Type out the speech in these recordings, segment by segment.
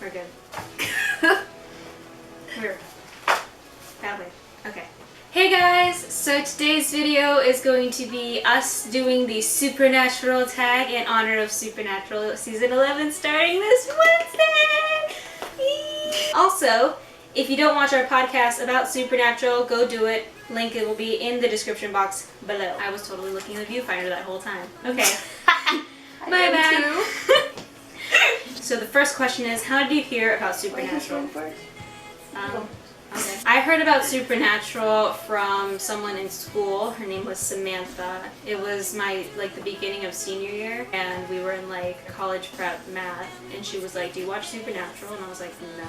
We're good. We're that way. Okay. Hey guys! So today's video is going to be us doing the Supernatural tag in honor of Supernatural Season 11 starting this Wednesday! Yay! Also, if you don't watch our podcast about Supernatural, go do it. Link it will be in the description box below. I was totally looking at the viewfinder that whole time. Okay. My bad. So the first question is, how did you hear about Supernatural? Okay. I heard about Supernatural from someone in school. Her name was Samantha. It was the beginning of senior year, and we were in like college prep math, and she was like, "Do you watch Supernatural?" And I was like, "No."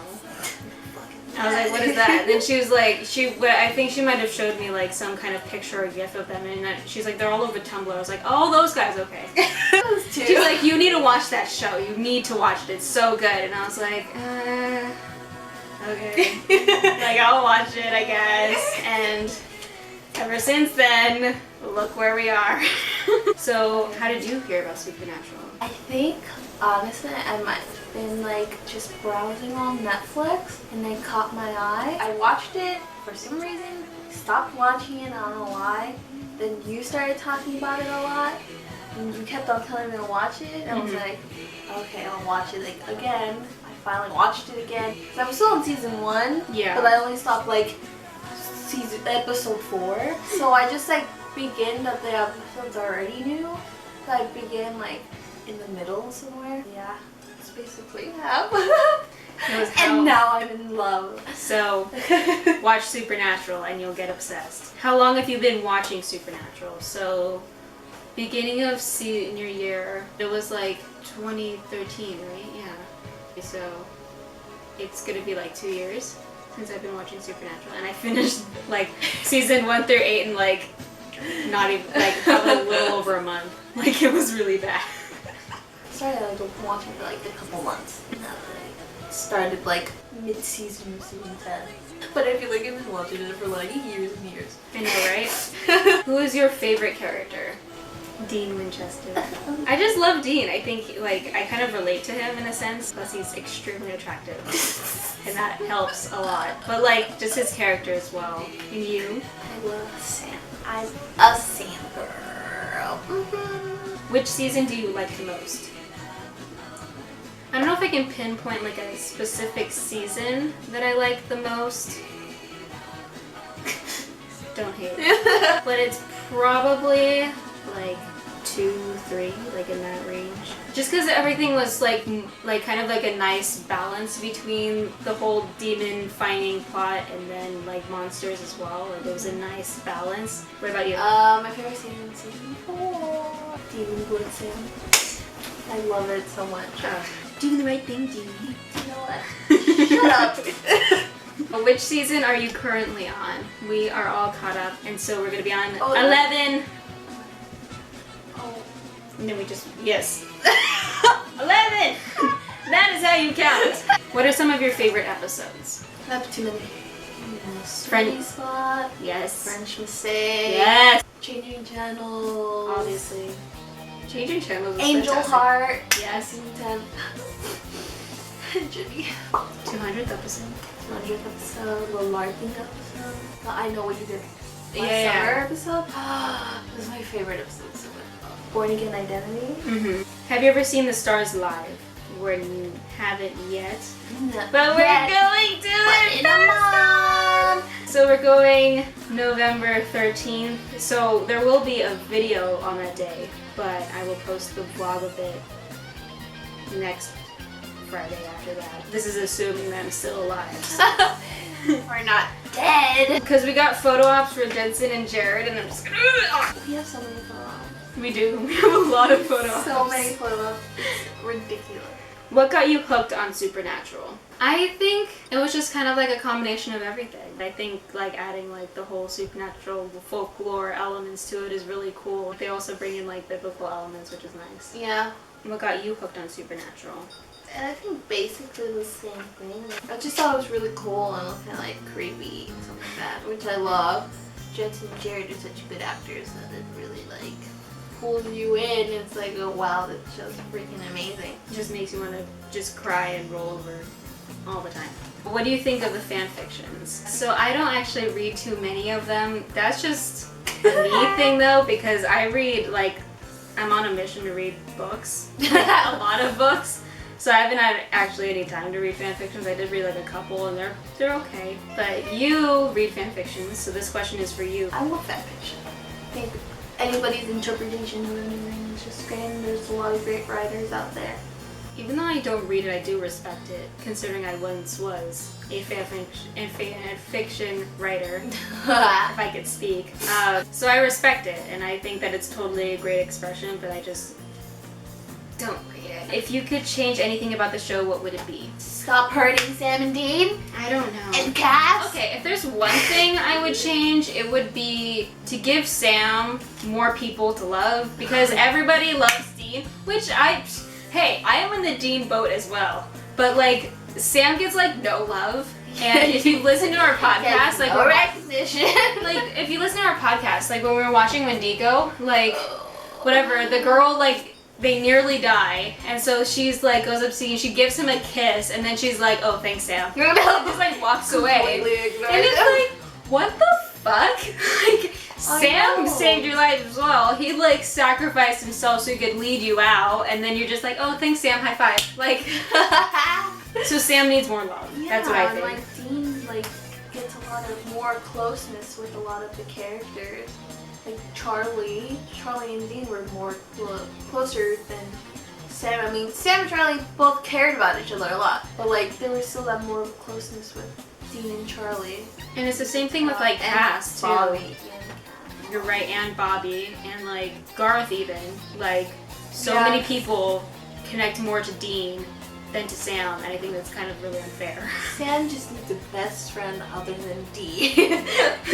I was like, "What is that?" And then she was like, I think she might have showed me like some kind of picture or gif of them, and she's like, "They're all over Tumblr." I was like, "Oh, those guys, okay." She's like, "You need to watch that show. You need to watch it. It's so good." And I was like, okay. Like, I'll watch it, I guess. And ever since then, look where we are. So, how did you hear about Supernatural? I think, honestly, I might have been like just browsing on Netflix and they caught my eye. I watched it for some reason, stopped watching it, I don't know why. Then you started talking about it a lot and you kept on telling me to watch it. And I was like, okay, I'll watch it again. Finally watched it again. So I'm still on season 1, yeah, but I only stopped like episode 4. So I just like begin that the episodes already new. So I begin like in the middle somewhere. Yeah, that's basically how. And now I'm in love. So watch Supernatural and you'll get obsessed. How long have you been watching Supernatural? So beginning of senior year, it was like 2013, right? Yeah. So it's gonna be like 2 years since I've been watching Supernatural, and I finished like season 1 through 8 in like not even like probably a little over a month. Like, it was really bad. I started like watching for like a couple months. Now that I started like mid-season of season 10. But I feel like I've been watching it for like years and years. I know, right? Who is your favorite character? Dean Winchester. I just love Dean. I think like I kind of relate to him in a sense, plus he's extremely attractive, and that helps a lot. But like just his character as well. And you? I love Sam. I'm a Sam girl. Which season do you like the most? I don't know if I can pinpoint like a specific season that I like the most. Don't hate it. But it's probably like 2, 3, like in that range. Just because everything was like kind of like a nice balance between the whole demon finding plot and then like monsters as well. Like, it was a nice balance. What about you? My favorite season is season 4. Demon Blitzing. I love it so much. Doing the right thing, Dean. You know what? Shut up. Which season are you currently on? We are all caught up, and so we're gonna be on 11. And then we just, yes. 11! That is how you count. What are some of your favorite episodes? I have too many. French Spot. Yes. French Mistake. Yes. Changing Channels. Obviously. Changing Channels is Angel fantastic. Heart. Yes. Season 10. Jimmy. 200th episode. 200th episode. The LARPing episode. The I Know What You Did. Summer episode. This is my favorite episode. So much. Born Again Identity. Have you ever seen The Stars live? We haven't yet. No. But we're going to it in a month. So we're going November 13th. So there will be a video on that day, but I will post the vlog of it next Friday after that. This is assuming that I'm still alive. So. We're not dead. Because we got photo ops for Jensen and Jared, and I'm just gonna... We have so many photo ops. We do. We have a lot of photo ops. So many photo ops. It's ridiculous. What got you hooked on Supernatural? I think it was just kind of like a combination of everything. I think like adding like the whole supernatural folklore elements to it is really cool. They also bring in like biblical elements, which is nice. Yeah. What got you hooked on Supernatural? And I think basically the same thing. I just thought it was really cool and kind of like creepy and something like that, which I love. Jensen and Jared are such good actors that it really like pulls you in. It's like, oh wow, this show's freaking amazing. It just makes you want to just cry and roll over. all the time. What do you think of the fan fictions? So I don't actually read too many of them. That's just a me thing though, because I read like, I'm on a mission to read books, like, a lot of books. So I haven't had actually any time to read fan fictions. I did read like a couple and they're okay. But you read fan fictions, so this question is for you. I love fan fiction. I think anybody's interpretation of anything is just great, and there's a lot of great writers out there. Even though I don't read it, I do respect it, considering I once was a fan fiction writer, if I could speak. So I respect it, and I think that it's totally a great expression, but I just don't read it. If you could change anything about the show, what would it be? Stop hurting Sam and Dean. I don't know. And Cass. Okay, if there's one thing I would change, it would be to give Sam more people to love, because everybody loves Dean, which hey, I am in the Dean boat as well. But like, Sam gets like no love. And if you listen to our podcast, like no recognition. Like if you listen to our podcast, like when we were watching Wendigo, like whatever, the girl like they nearly die, and so she's like goes up to Dean, she gives him a kiss, and then she's like, "Oh, thanks, Sam." And just like walks away. And it's like, what the fuck? Like Sam saved your life as well. He like sacrificed himself so he could lead you out, and then you're just like, oh, thanks, Sam, high five. Like, so Sam needs more love. Yeah, that's what I think. And like Dean like gets a lot of more closeness with a lot of the characters. Like Charlie and Dean were more closer than Sam. I mean, Sam and Charlie both cared about each other a lot, but like there was still that more closeness with Dean and Charlie. And it's the same thing with like Cass too. Bobby. You're right, and Bobby, and like Garth even. Like, so Yeah. many people connect more to Dean than to Sam, and I think that's kind of really unfair. Sam just needs a best friend other than Dee.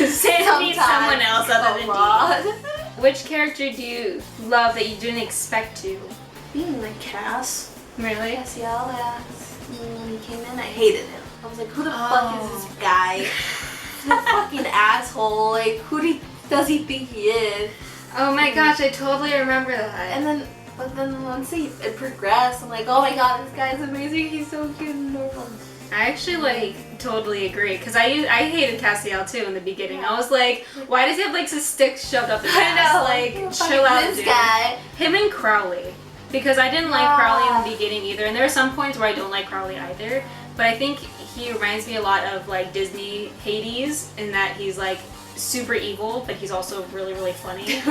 Sam needs someone else other than Dean. Dean. Which character do you love that you didn't expect to? Being like Cass. Really? Cass, when he came in, I hated him. I was like, who the fuck is this guy? He's a fucking asshole. Like, who does he think he is? Oh my gosh, I totally remember that. But then once it progressed, I'm like, oh my god, this guy's amazing. He's so cute and normal. I actually like totally agree, because I hated Cassiel too in the beginning. I was like, why does he have like some sticks shoved up his ass? Like, chill out, this dude. guy. Him and Crowley, because I didn't like Crowley in the beginning either, and there are some points where I don't like Crowley either. But I think he reminds me a lot of like Disney Hades in that he's like super evil, but he's also really, really funny.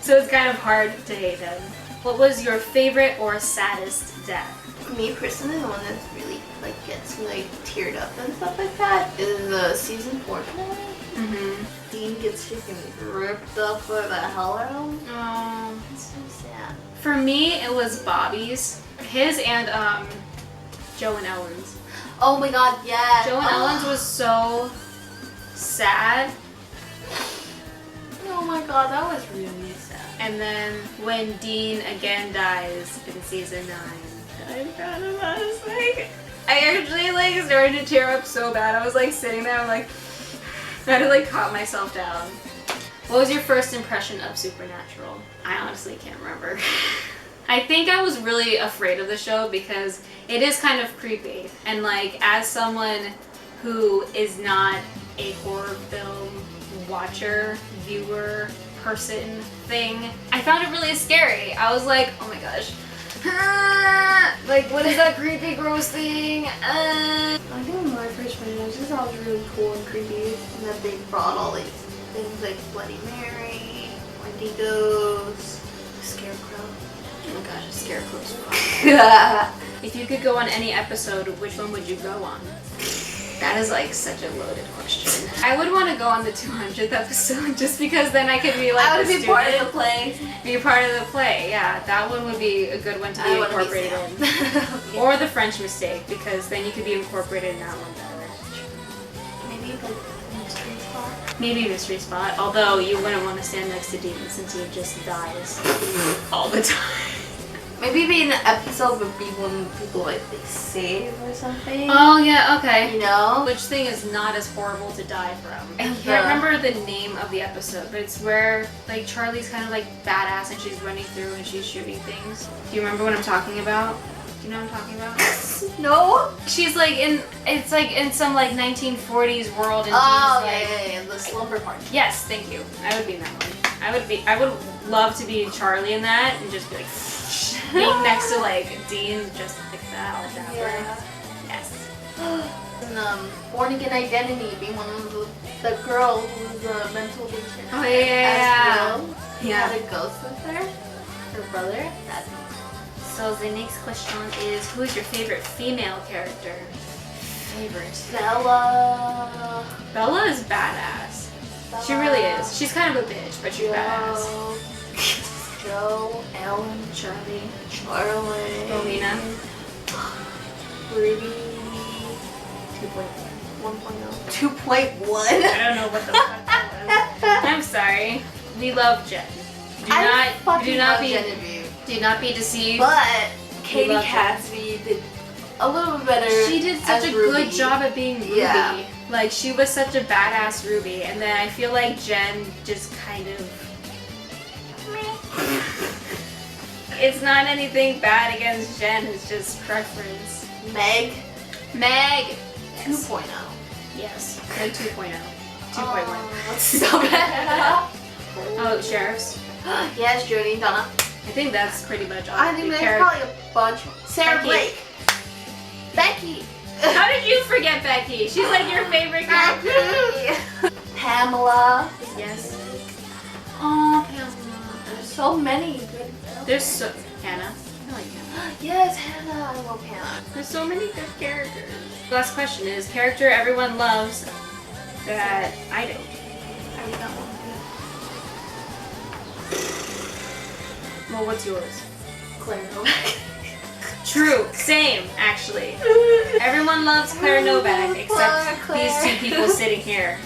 So it's kind of hard to hate him. What was your favorite or saddest death? Me personally, the one that really like gets me like teared up and stuff like that is the season 4 finale. Mm-hmm. Dean gets freaking ripped up for the hell realm. Oh, It's so sad. for me, it was Bobby's, his, and Joe and Ellen's. Oh my god, yeah. Joe and Ellen's was so sad. Oh my god, that was really sad. And then when Dean again dies in season 9, I actually like started to tear up so bad. I was like sitting there, I'm like, I had to like calm myself down. What was your first impression of Supernatural? I honestly can't remember. I think I was really afraid of the show because it is kind of creepy. And like, as someone who is not a horror film watcher, viewer, person thing, I found it really scary. I was like, oh my gosh. Like, what is that creepy, gross thing? I think when I first went in, I just thought it was really cool and creepy, and that they brought all these things like Bloody Mary, Wendigos, Scarecrow. Oh my gosh, a scarecrow's fun. If you could go on any episode, which one would you go on? That is like such a loaded question. I would want to go on the 200th episode just because then I could be like I would the be part of student. the play. Be part of the play, yeah. That one would be a good one to be I wanna be incorporated in. Sam. Or the French Mistake, because then you could be incorporated in that one better. Maybe like Mystery Spot. Maybe Mystery Spot, although you wouldn't want to stand next to Dean since he just dies all the time. Maybe be an episode with people like they save or something. Oh yeah, okay. You know? Which thing is not as horrible to die from? I can't remember the name of the episode, but it's where like Charlie's kind of like badass and she's running through and she's shooting things. Do you remember what I'm talking about? Do you know what I'm talking about? No. She's like it's like in some like 1940s world, and Oh, she's like, yeah, the slumber party. yes, thank you. I would be in that one. I would love to be Charlie in that and just be like being next to like Dean, just like that, all that. Yeah. Yes. And Born Again Identity, being one of the girl who was a mental patient. Oh yeah. He Yeah. had a ghost with her. Her brother. That's So the next question is, who is your favorite female character? Favorite. Bella. Bella is badass. She really is. She's kind of a bitch, but she's badass. Joe, Ellen, Charlie. Rowena, Ruby, 2.1. 2.1. I don't know what the fuck that was. I'm sorry. We love Jen. Do not be Genevieve. do not be deceived. But Katie love Cassidy did a little bit better. She did such as a Ruby. good job at being Ruby. Yeah. Like, she was such a badass Ruby, and then I feel like Jen just kind of... It's not anything bad against Jen, it's just preference. Meg. Meg! Yes. 2.0. Yes, Meg 2.0. 2.1. That's so bad. Oh, sheriffs. Yes, Jodie and Donna. I think that's pretty much all I the think there's characters. probably a bunch. Sarah Becky. Blake. Becky. How did you forget Becky? She's like your favorite character. Becky. Pamela. Yes. Oh, Pamela. There's so many good. There's so... Hannah. I like Hannah. Yes, Hannah. I love Hannah. There's so many good characters. Last question is, character everyone loves that I don't. I already got one. Well, what's yours? Claire Novak. True. Same, actually. Everyone loves Claire Novak, except Claire. these two people sitting here.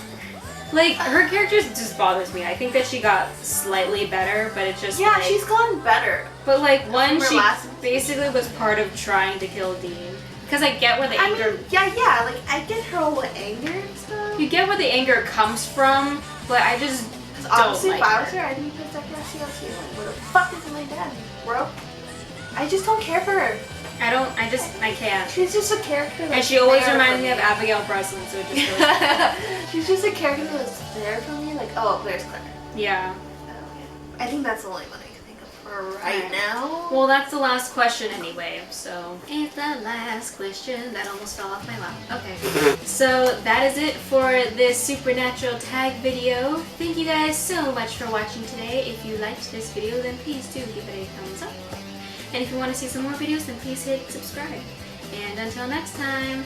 Like, her character just bothers me. I think that she got slightly better, but it's just Yeah, like... she's gotten better. But like, one, From her she last- basically was part of trying to kill Dean. Because I get where the anger... yeah, like I get her whole anger and stuff. You get where the anger comes from, but I just don't Honestly, like if I was her. her, I'd be pissed off. Like, where the fuck is my dad, bro? I just don't care for her. I can't. She's just a character. And That's she always there reminds for me of Abigail Breslin, so it just goes... She's just a character that's there for me. Like, oh, there's Claire. Yeah. I think that's the only one I can think of for right now. Well, that's the last question anyway, so... It's the last question. That almost fell off my lap. Okay. So, that is it for this Supernatural tag video. Thank you guys so much for watching today. If you liked this video, then please do give it a thumbs up. And if you want to see some more videos, then please hit subscribe. And until next time...